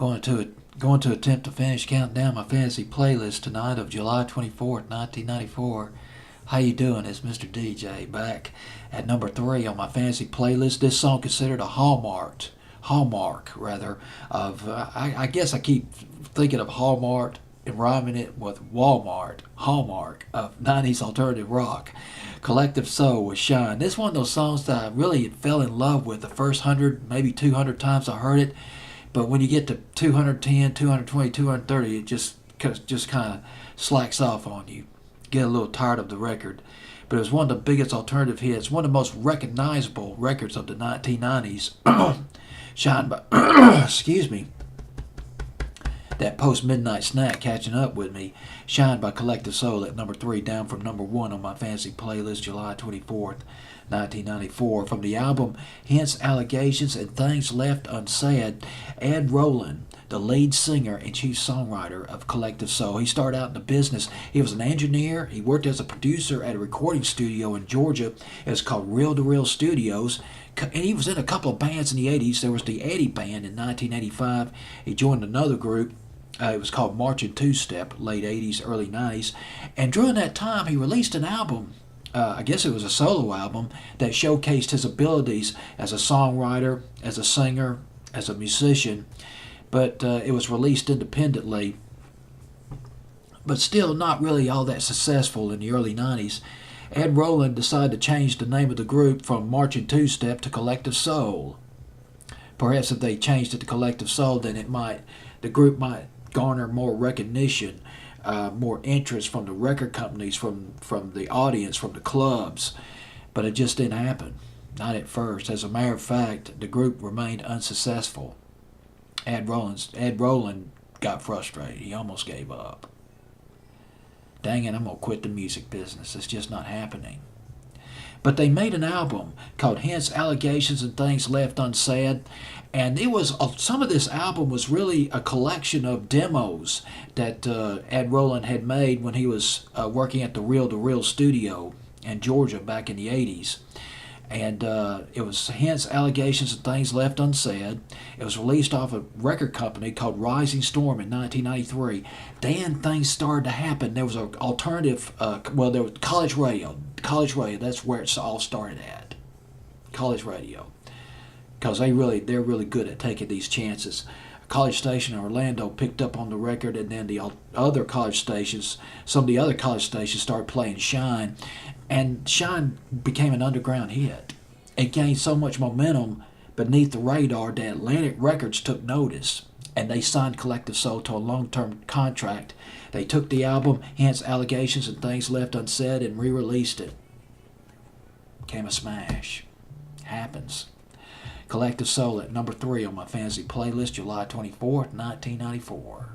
Going to attempt to finish counting down my fantasy playlist tonight of July 24th, 1994. How you doing? It's Mr. DJ back at number 3 on my fantasy playlist. This song considered a hallmark rather of I guess I keep thinking of Hallmark and rhyming it with Walmart. Hallmark of 90s alternative rock. Collective Soul with Shine. This is one of those songs that I really fell in love with the first 100, maybe 200 times I heard it. But when you get to 210, 220, 230, it just kind of slacks off on you. Get a little tired of the record. But it was one of the biggest alternative hits, one of the most recognizable records of the 1990s. Shine by, excuse me, that post-midnight snack catching up with me. Shine by Collective Soul at number 3, down from number 1 on my fantasy playlist, July 24th, 1994. From the album Hence Allegations and Things Left Unsaid, Ed Roland, the lead singer and chief songwriter of Collective Soul. He started out in the business. He was an engineer. He worked as a producer at a recording studio in Georgia. It was called Reel to Reel Studios. And he was in a couple of bands in the 80s. There was the Eddie Band in 1985. He joined another group. It was called Marching Two-Step, late 80s, early 90s. And during that time, he released an album. I guess it was a solo album that showcased his abilities as a songwriter, as a singer, as a musician. But it was released independently. But still not really all that successful in the early 90s. Ed Roland decided to change the name of the group from Marching Two-Step to Collective Soul. Perhaps if they changed it to Collective Soul, then the group might garner more recognition, more interest from the record companies, from the audience, from the clubs. But it just didn't happen. Not at first. As a matter of fact, the group remained unsuccessful. Ed Roland got frustrated. He almost gave up. Dang it, I'm going to quit the music business. It's just not happening. But they made an album called Hence Allegations and Things Left Unsaid. And it was some of this album was really a collection of demos that Ed Roland had made when he was working at the Reel to Reel studio in Georgia back in the 80s. And it was Hence Allegations and Things Left Unsaid. It was released off a record company called Rising Storm in 1993. Then things started to happen. There was an alternative, there was college radio. College radio, that's where it all started at. College radio. Because they're really good at taking these chances. A college station in Orlando picked up on the record, and then some of the other college stations started playing Shine. And Shine became an underground hit. It gained so much momentum beneath the radar that Atlantic Records took notice, and they signed Collective Soul to a long-term contract. They took the album, Hence Allegations and Things Left Unsaid, and re-released it. Became a smash. Happens. Collective Soul at number 3 on my fantasy playlist, July 24th, 1994.